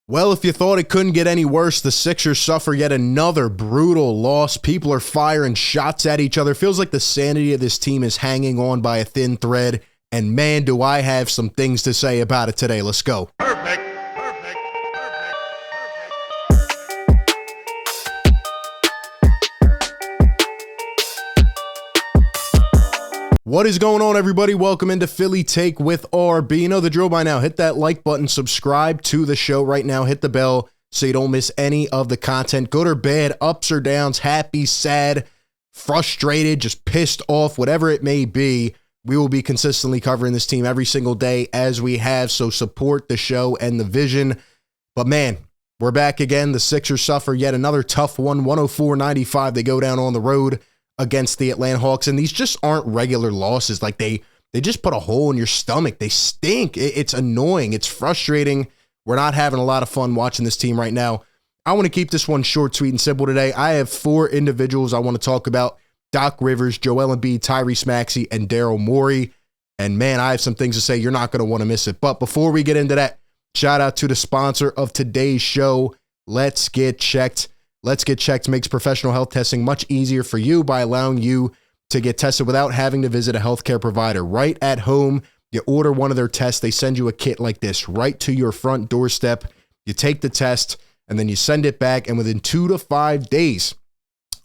Well, if you thought it couldn't get any worse, the Sixers suffer yet another brutal loss. People are firing shots at each other. Feels like the sanity of this team is hanging on by a thin thread. And man, do I have some things to say about it today. Let's go. Perfect. What is going on, everybody? Welcome into Philly Take with RB. You know the drill by now. Hit that like button, subscribe to the show right now, hit the bell so you don't miss any of the content. Good or bad, ups or downs, happy, sad, frustrated, just pissed off, whatever it may be. We will be consistently covering this team every single day as we have, so support the show and the vision. But man, we're back again. The Sixers suffer yet another tough one, 104-95. They go down on the road against the Atlanta Hawks, and these just aren't regular losses. Like they just put a hole in your stomach. They stink. It's annoying. It's frustrating. We're not having a lot of fun watching this team right now. I want to keep this one short, sweet, and simple today. I have four individuals I want to talk about: Doc Rivers, Joel Embiid, Tyrese Maxey, and Daryl Morey. And man, I have some things to say. You're not going to want to miss it. But before we get into that, shout out to the sponsor of today's show, Let's Get Checked. Let's Get Checked makes professional health testing much easier for you by allowing you to get tested without having to visit a healthcare provider. Right at home, you order one of their tests. They send you a kit like this right to your front doorstep. You take the test, and then you send it back, and within 2 to 5 days,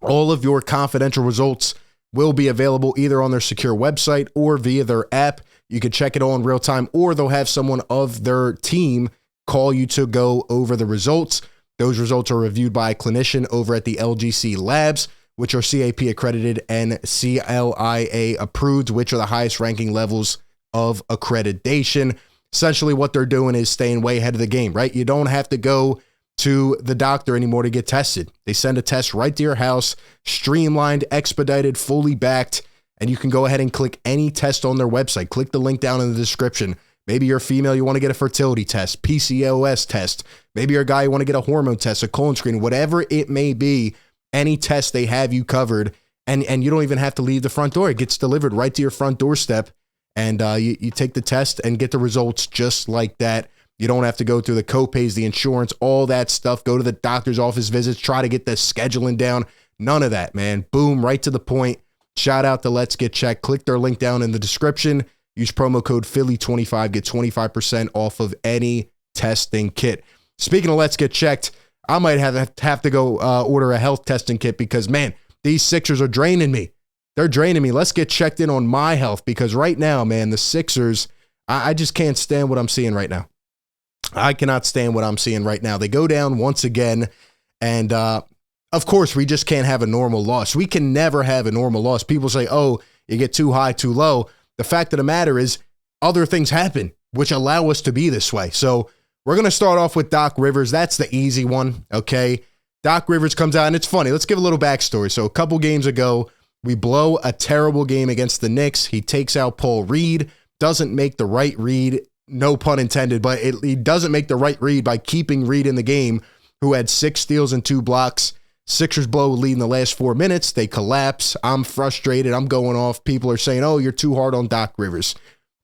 all of your confidential results will be available either on their secure website or via their app. You can check it all in real time, or they'll have someone of their team call you to go over the results. Those results are reviewed by a clinician over at the LGC Labs, which are CAP accredited and CLIA approved, which are the highest ranking levels of accreditation. Essentially, what they're doing is staying way ahead of the game, right? You don't have to go to the doctor anymore to get tested. They send a test right to your house, streamlined, expedited, fully backed, and you can go ahead and click any test on their website. Click the link down in the description. Maybe you're a female, you want to get a fertility test, PCOS test. Maybe you're a guy, you want to get a hormone test, a colon screen, whatever it may be. Any test, they have you covered, and you don't even have to leave the front door. It gets delivered right to your front doorstep, and you take the test and get the results just like that. You don't have to go through the copays, the insurance, all that stuff. Go to the doctor's office visits, try to get the scheduling down. None of that, man. Boom, right to the point. Shout out to Let's Get Checked. Click their link down in the description. Use promo code Philly25, get 25% off of any testing kit. Speaking of Let's Get Checked, I might have to go order a health testing kit because, man, these Sixers are draining me. They're draining me. Let's get checked in on my health because right now, man, the Sixers, I just can't stand what I'm seeing right now. I cannot stand what I'm seeing right now. They go down once again, and of course, we just can't have a normal loss. We can never have a normal loss. People say, oh, you get too high, too low. The fact of the matter is other things happen which allow us to be this way. So we're going to start off with Doc Rivers. That's the easy one, okay? Doc Rivers comes out, and it's funny. Let's give a little backstory. So a couple games ago, we blow a terrible game against the Knicks. He takes out Paul Reed, doesn't make the right read, no pun intended, but he doesn't make the right read by keeping Reed in the game, who had 6 steals and 2 blocks. Sixers blow a lead in the last 4 minutes. They collapse. I'm frustrated. I'm going off. People are saying, oh, you're too hard on Doc Rivers.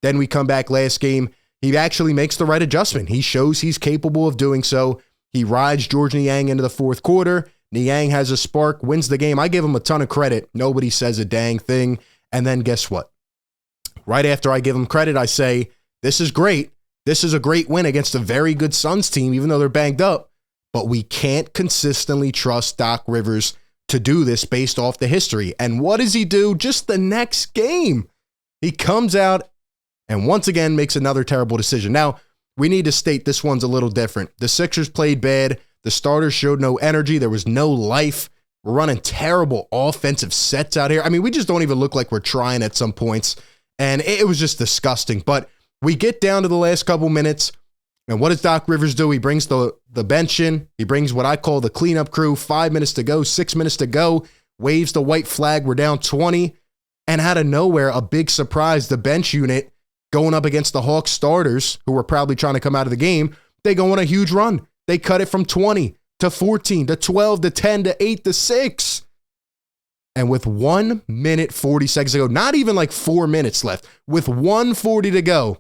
Then we come back last game. He actually makes the right adjustment. He shows he's capable of doing so. He rides George Niang into the fourth quarter. Niang has a spark, wins the game. I give him a ton of credit. Nobody says a dang thing. And then guess what? Right after I give him credit, I say, this is great. This is a great win against a very good Suns team, even though they're banged up. But we can't consistently trust Doc Rivers to do this based off the history. And what does he do? Just the next game, he comes out and once again makes another terrible decision. Now, we need to state this one's a little different. The Sixers played bad. The starters showed no energy. There was no life. We're running terrible offensive sets out here. I mean, we just don't even look like we're trying at some points. And it was just disgusting. But we get down to the last couple minutes. And what does Doc Rivers do? He brings the bench in. He brings what I call the cleanup crew. 5 minutes to go, 6 minutes to go. Waves the white flag. We're down 20. And out of nowhere, a big surprise, the bench unit going up against the Hawks starters, who were probably trying to come out of the game, they go on a huge run. They cut it from 20 to 14 to 12 to 10 to 8 to 6. And with 1 minute, 40 seconds to go, not even like 4 minutes left, with 1:40 to go,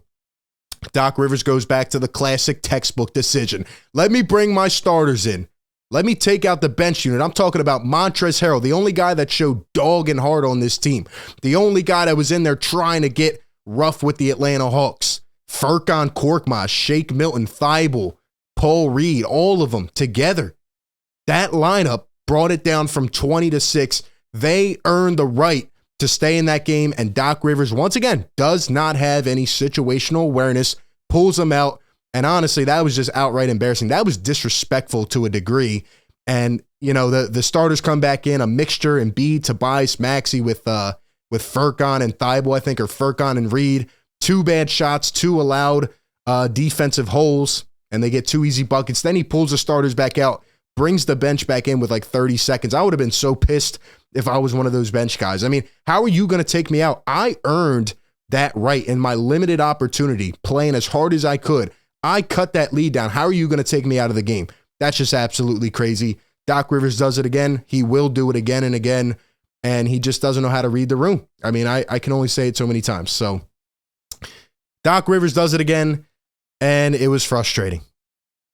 Doc Rivers goes back to the classic textbook decision. Let me bring my starters in. Let me take out the bench unit. I'm talking about Montrezl Harrell, the only guy that showed dog and heart on this team. The only guy that was in there trying to get rough with the Atlanta Hawks. Furkan Korkmaz, Shake Milton, Thibault, Paul Reed, all of them together. That lineup brought it down from 20-6. They earned the right to stay in that game, and Doc Rivers, once again, does not have any situational awareness, pulls them out, and honestly, that was just outright embarrassing. That was disrespectful to a degree, and, you know, the starters come back in, a mixture, Embiid, Tobias, Maxey with Furkan and Thibault, I think, or Furkan and Reed. 2 bad shots, 2 allowed defensive holes, and they get 2 easy buckets. Then he pulls the starters back out, brings the bench back in with like 30 seconds. I would have been so pissed if I was one of those bench guys. I mean, how are you going to take me out? I earned that right in my limited opportunity, playing as hard as I could. I cut that lead down. How are you going to take me out of the game? That's just absolutely crazy. Doc Rivers does it again. He will do it again and again, and he just doesn't know how to read the room. I mean, I can only say it so many times. So Doc Rivers does it again, and it was frustrating.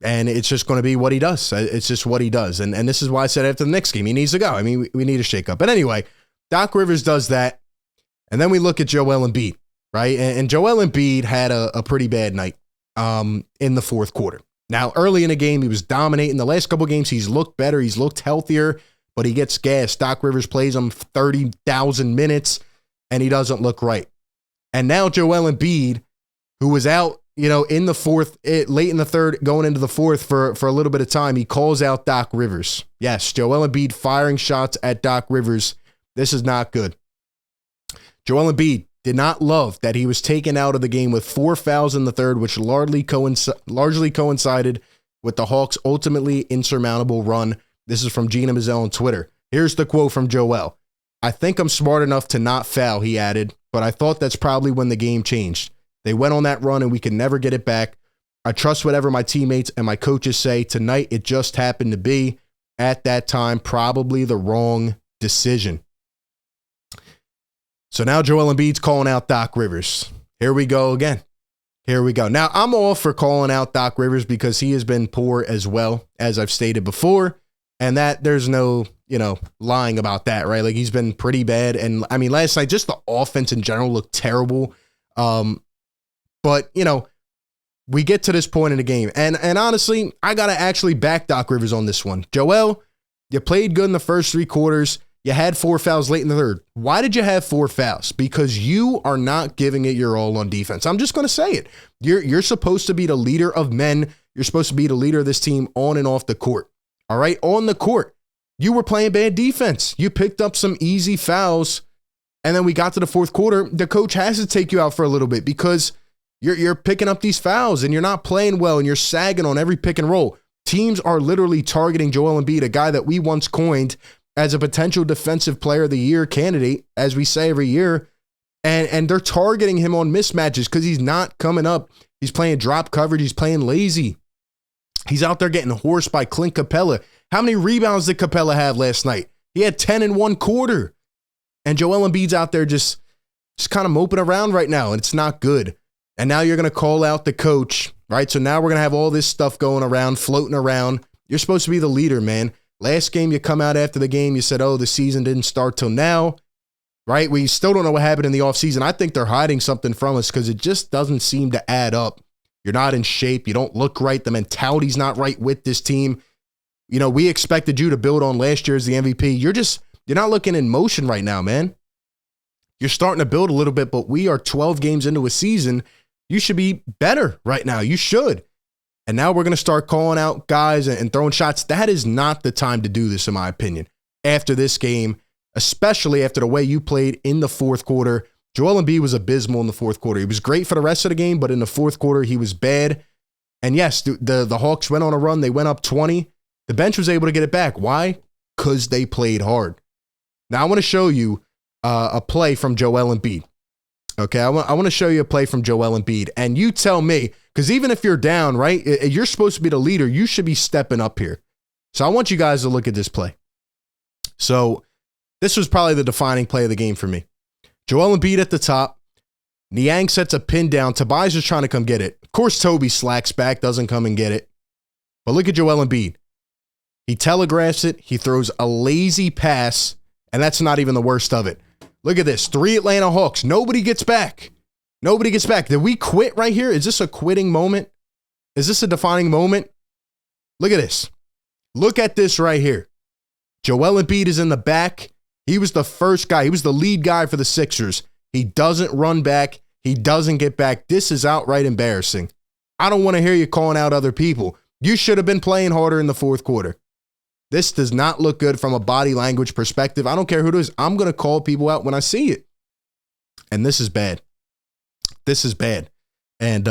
And it's just going to be what he does. It's just what he does. And this is why I said after the Knicks game, he needs to go. I mean, we need a shakeup. But anyway, Doc Rivers does that. And then we look at Joel Embiid, right? And Joel Embiid had a pretty bad night in the fourth quarter. Now, early in the game, he was dominating. The last couple games, he's looked better. He's looked healthier, but he gets gassed. Doc Rivers plays him 30,000 minutes, and he doesn't look right. And now Joel Embiid, who was out, you know, in the fourth, late in the third, going into the fourth for a little bit of time, he calls out Doc Rivers. Yes, Joel Embiid firing shots at Doc Rivers. This is not good. Joel Embiid did not love that he was taken out of the game with 4 fouls in the third, which largely coincided with the Hawks' ultimately insurmountable run. This is from Gina Mizell on Twitter. Here's the quote from Joel. "I think I'm smart enough to not foul," he added, "but I thought that's probably when the game changed. They went on that run and we could never get it back. I trust whatever my teammates and my coaches say. Tonight, it just happened to be, at that time, probably the wrong decision." So now Joel Embiid's calling out Doc Rivers. Here we go again. Here we go. Now, I'm all for calling out Doc Rivers because he has been poor as well, as I've stated before. And that there's no, lying about that, right? Like, he's been pretty bad. And I mean, last night, just the offense in general looked terrible. But, we get to this point in the game. And honestly, I got to actually back Doc Rivers on this one. Joel, you played good in the first 3 quarters. You had 4 fouls late in the third. Why did you have 4 fouls? Because you are not giving it your all on defense. I'm just going to say it. You're supposed to be the leader of men. You're supposed to be the leader of this team on and off the court. All right? On the court, you were playing bad defense. You picked up some easy fouls. And then we got to the fourth quarter. The coach has to take you out for a little bit because you're picking up these fouls and you're not playing well and you're sagging on every pick and roll. Teams are literally targeting Joel Embiid, a guy that we once coined as a potential defensive player of the year candidate, as we say every year. And they're targeting him on mismatches because he's not coming up. He's playing drop coverage. He's playing lazy. He's out there getting horsed by Clint Capella. How many rebounds did Capella have last night? He had 10 in 1 quarter. And Joel Embiid's out there just kind of moping around right now, and it's not good. And now you're going to call out the coach, right? So now we're going to have all this stuff going around, floating around. You're supposed to be the leader, man. Last game, you come out after the game, you said, oh, the season didn't start till now, right? We still don't know what happened in the offseason. I think they're hiding something from us because it just doesn't seem to add up. You're not in shape. You don't look right. The mentality's not right with this team. We expected you to build on last year as the MVP. You're not looking in motion right now, man. You're starting to build a little bit, but we are 12 games into a season. You should be better right now. You should. And now we're going to start calling out guys and throwing shots. That is not the time to do this, in my opinion. After this game, especially after the way you played in the fourth quarter, Joel Embiid was abysmal in the fourth quarter. He was great for the rest of the game, but in the fourth quarter, he was bad. And yes, the Hawks went on a run. They went up 20. The bench was able to get it back. Why? Because they played hard. Now I want to show you a play from Joel Embiid. Okay, I want to show you a play from Joel Embiid. And you tell me, because even if you're down, right, you're supposed to be the leader. You should be stepping up here. So I want you guys to look at this play. So this was probably the defining play of the game for me. Joel Embiid at the top. Niang sets a pin down. Tobias is trying to come get it. Of course, Toby slacks back, doesn't come and get it. But look at Joel Embiid. He telegraphs it. He throws a lazy pass, and that's not even the worst of it. Look at this. 3 Atlanta Hawks. Nobody gets back. Nobody gets back. Did we quit right here? Is this a quitting moment? Is this a defining moment? Look at this. Look at this right here. Joel Embiid is in the back. He was the first guy. He was the lead guy for the Sixers. He doesn't run back. He doesn't get back. This is outright embarrassing. I don't want to hear you calling out other people. You should have been playing harder in the fourth quarter. This does not look good from a body language perspective. I don't care who it is. I'm going to call people out when I see it. And this is bad. This is bad. And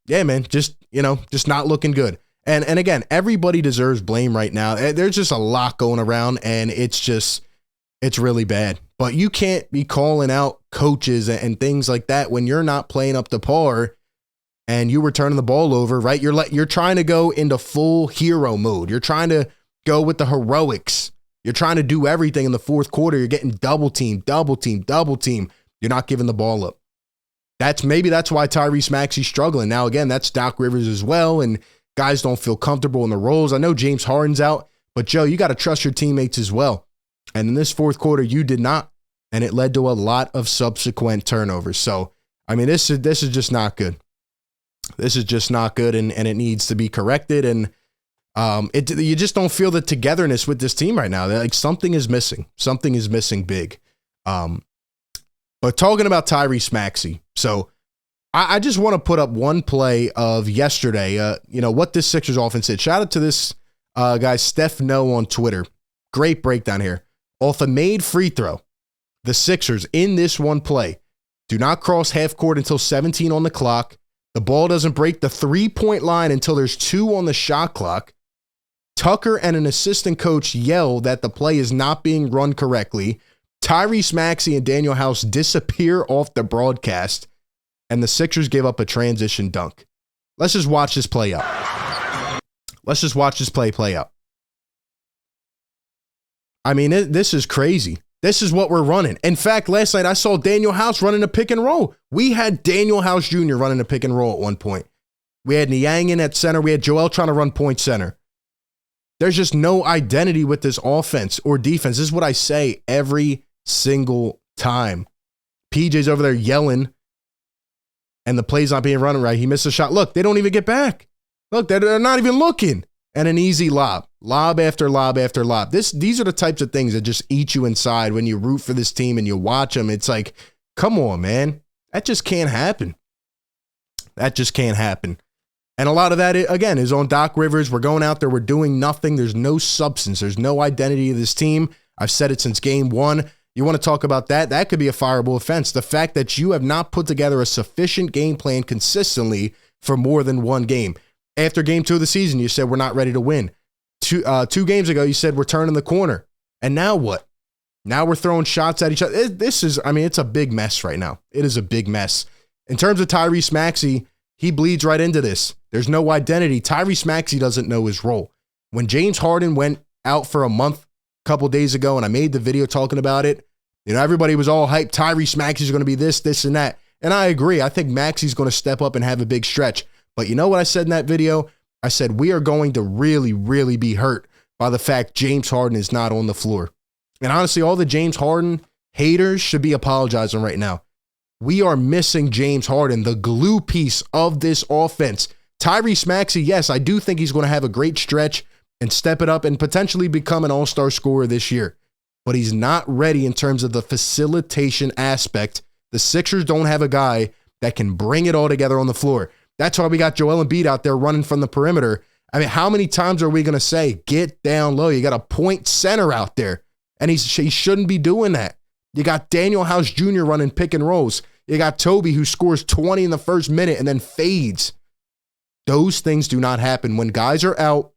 yeah, man, just not looking good. And again, everybody deserves blame right now. There's just a lot going around, and it's really bad. But you can't be calling out coaches and things like that when you're not playing up to par and you were turning the ball over, right? You're trying to go into full hero mode. You're trying to go with the heroics. You're trying to do everything in the fourth quarter. You're getting double team. You're not giving the ball up. That's why Tyrese Maxey's struggling. Now, again, that's Doc Rivers as well, and guys don't feel comfortable in the roles. I know James Harden's out, but Joe, you got to trust your teammates as well. And in this fourth quarter, you did not, and it led to a lot of subsequent turnovers. So, I mean, this is just not good. This is just not good, and it needs to be corrected. And you just don't feel the togetherness with this team right now. Like something is missing. Something is missing big. But talking about Tyrese Maxey, so I just want to put up one play of yesterday. What this Sixers offense did. Shout out to this guy Steph No on Twitter. Great breakdown here. Off a made free throw, the Sixers in this one play do not cross half court until 17 on the clock. The ball doesn't break the 3-point line until there's 2 on the shot clock. Tucker and an assistant coach yell that the play is not being run correctly. Tyrese Maxey and Daniel House disappear off the broadcast, and the Sixers give up a transition dunk. Let's just watch this play out. Let's just watch this play out. I mean, this is crazy. This is what we're running. In fact, last night I saw Daniel House running a pick and roll. We had Daniel House Jr. running a pick and roll at one point. We had Niang in at center. We had Joel trying to run point center. There's just no identity with this offense or defense. This is what I say every single time. PJ's over there yelling, and the play's not being run right. He missed a shot. Look, they don't even get back. Look, they're not even looking. And an easy lob. Lob after lob after lob. These are the types of things that just eat you inside when you root for this team and you watch them. It's like, come on, man. That just can't happen. That just can't happen. And a lot of that, again, is on Doc Rivers. We're going out there. We're doing nothing. There's no substance. There's no identity of this team. I've said it since game one. You want to talk about that? That could be a fireable offense. The fact that you have not put together a sufficient game plan consistently for more than one game. After game 2 of the season, you said we're not ready to win. Two games ago, you said we're turning the corner. And now what? Now we're throwing shots at each other. It's a big mess right now. It is a big mess. In terms of Tyrese Maxey, he bleeds right into this. There's no identity. Tyrese Maxey doesn't know his role. When James Harden went out for a month a couple days ago, and I made the video talking about it, everybody was all hyped. Tyrese Maxey's going to be this, and that. And I agree. I think Maxey's going to step up and have a big stretch. But you know what I said in that video? I said we are going to really, really be hurt by the fact James Harden is not on the floor. And honestly, all the James Harden haters should be apologizing right now. We are missing James Harden, the glue piece of this offense. Tyrese Maxey, yes, I do think he's going to have a great stretch and step it up and potentially become an all-star scorer this year. But he's not ready in terms of the facilitation aspect. The Sixers don't have a guy that can bring it all together on the floor. That's why we got Joel Embiid out there running from the perimeter. I mean, how many times are we going to say, get down low? You got a point center out there, and he shouldn't be doing that. You got Daniel House Jr. running pick and rolls. You got Toby who scores 20 in the first minute and then fades. Those things do not happen. When guys are out,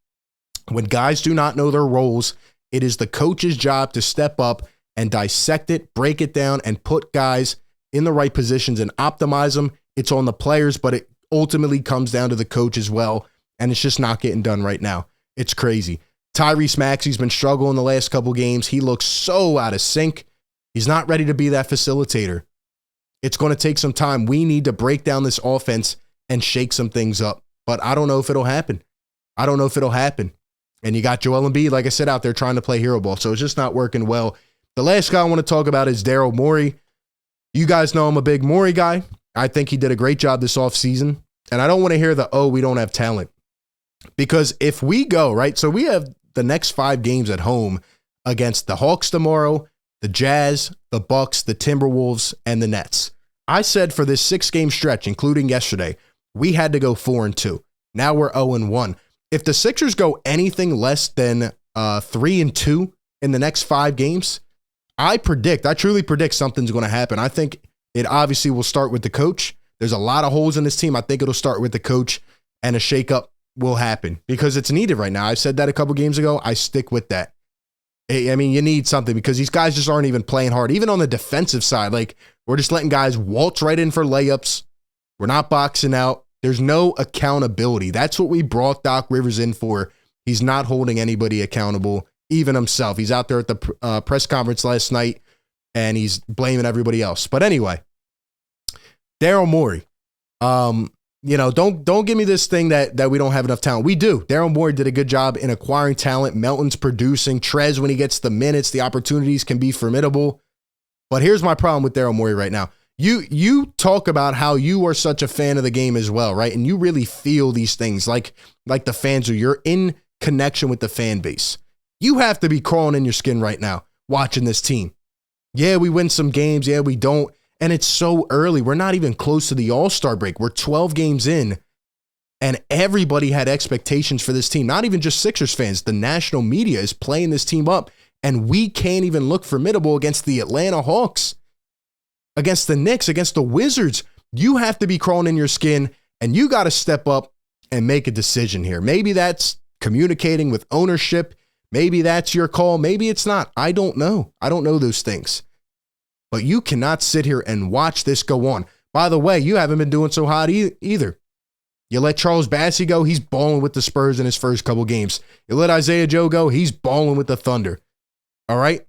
when guys do not know their roles, it is the coach's job to step up and dissect it, break it down, and put guys in the right positions and optimize them. It's on the players, but it ultimately comes down to the coach as well, and it's just not getting done right now. It's crazy. Tyrese Maxey's been struggling the last couple games. He looks so out of sync. He's not ready to be that facilitator. It's going to take some time. We need to break down this offense and shake some things up. But I don't know if it'll happen. And you got Joel Embiid, like I said, out there trying to play hero ball. So it's just not working well. The last guy I want to talk about is Daryl Morey. You guys know I'm a big Morey guy. I think he did a great job this offseason. And I don't want to hear we don't have talent. Because if we go, right, so we have the next 5 games at home against the Hawks tomorrow, the Jazz, the Bucks, the Timberwolves, and the Nets. I said for this 6-game stretch, including yesterday, we had to go 4-2. Now we're 0-1. If the Sixers go anything less than 3-2 in the next 5 games, I truly predict something's going to happen. I think it obviously will start with the coach. There's a lot of holes in this team. I think it'll start with the coach, and a shakeup will happen because it's needed right now. I said that a couple games ago. I stick with that. I mean, you need something because these guys just aren't even playing hard. Even on the defensive side, like we're just letting guys waltz right in for layups. We're not boxing out. There's no accountability. That's what we brought Doc Rivers in for. He's not holding anybody accountable, even himself. He's out there at the press conference last night, and he's blaming everybody else. But anyway, Daryl Morey. Don't give me this thing that we don't have enough talent. We do. Daryl Morey did a good job in acquiring talent. Melton's producing. Trez, when he gets the minutes, the opportunities can be formidable. But here's my problem with Daryl Morey right now. You talk about how you are such a fan of the game as well, right? And you really feel these things like the fans are. You're in connection with the fan base. You have to be crawling in your skin right now watching this team. Yeah, we win some games. Yeah, we don't. And it's so early. We're not even close to the All-Star break. We're 12 games in, and everybody had expectations for this team. Not even just Sixers fans. The national media is playing this team up, and we can't even look formidable against the Atlanta Hawks, against the Knicks, against the Wizards. You have to be crawling in your skin, and you got to step up and make a decision here. Maybe that's communicating with ownership. Maybe that's your call. Maybe it's not. I don't know. I don't know those things. But you cannot sit here and watch this go on. By the way, you haven't been doing so hot either. You let Charles Bassey go, he's balling with the Spurs in his first couple games. You let Isaiah Joe go, he's balling with the Thunder. All right?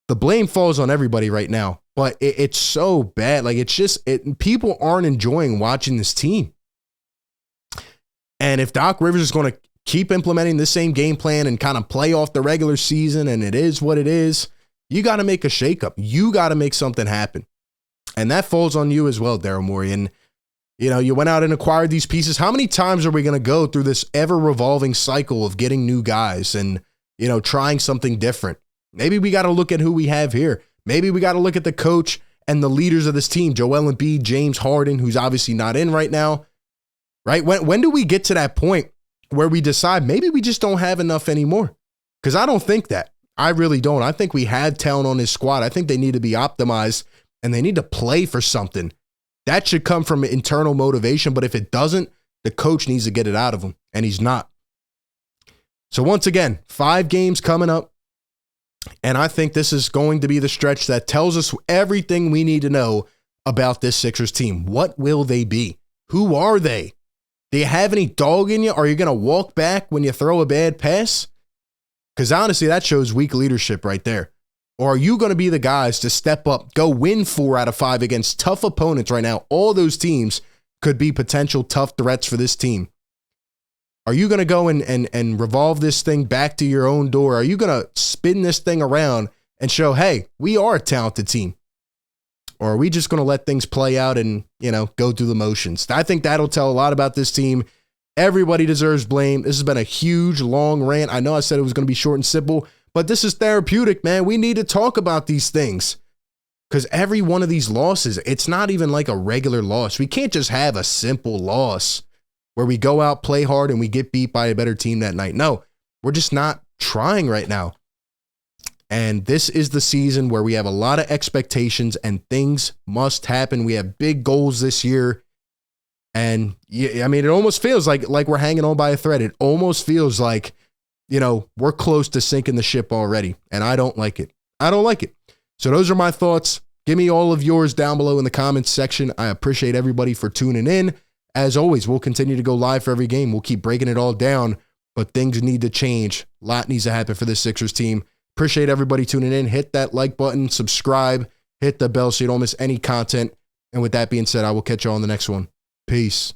The blame falls on everybody right now. But it's so bad. Like, it's just, people aren't enjoying watching this team. And if Doc Rivers is going to keep implementing the same game plan and kind of play off the regular season, and it is what it is, you got to make a shakeup. You got to make something happen. And that falls on you as well, Daryl Morey. And, you went out and acquired these pieces. How many times are we going to go through this ever-revolving cycle of getting new guys and, trying something different? Maybe we got to look at who we have here. Maybe we got to look at the coach and the leaders of this team, Joel Embiid, James Harden, who's obviously not in right now. Right? When do we get to that point where we decide maybe we just don't have enough anymore? Because I don't think that. I really don't. I think we have talent on this squad. I think they need to be optimized and they need to play for something. That should come from internal motivation. But if it doesn't, the coach needs to get it out of him, and he's not. So once again, 5 games coming up. And I think this is going to be the stretch that tells us everything we need to know about this Sixers team. What will they be? Who are they? Do you have any dog in you? Are you going to walk back when you throw a bad pass? Because honestly, that shows weak leadership right there. Or are you going to be the guys to step up, go win 4 out of 5 against tough opponents right now? All those teams could be potential tough threats for this team. Are you going to go and revolve this thing back to your own door? Are you going to spin this thing around and show, hey, we are a talented team? Or are we just going to let things play out and, go through the motions? I think that'll tell a lot about this team. Everybody deserves blame. This has been a huge, long rant. I know I said it was going to be short and simple, but this is therapeutic, man. We need to talk about these things because every one of these losses, it's not even like a regular loss. We can't just have a simple loss where we go out, play hard, and we get beat by a better team that night. No, we're just not trying right now. And this is the season where we have a lot of expectations and things must happen. We have big goals this year. And it almost feels like we're hanging on by a thread. It almost feels like, we're close to sinking the ship already. And I don't like it. So those are my thoughts. Give me all of yours down below in the comments section. I appreciate everybody for tuning in. As always, we'll continue to go live for every game. We'll keep breaking it all down, but things need to change. A lot needs to happen for this Sixers team. Appreciate everybody tuning in. Hit that like button, subscribe, hit the bell so you don't miss any content. And with that being said, I will catch y'all on the next one. Peace.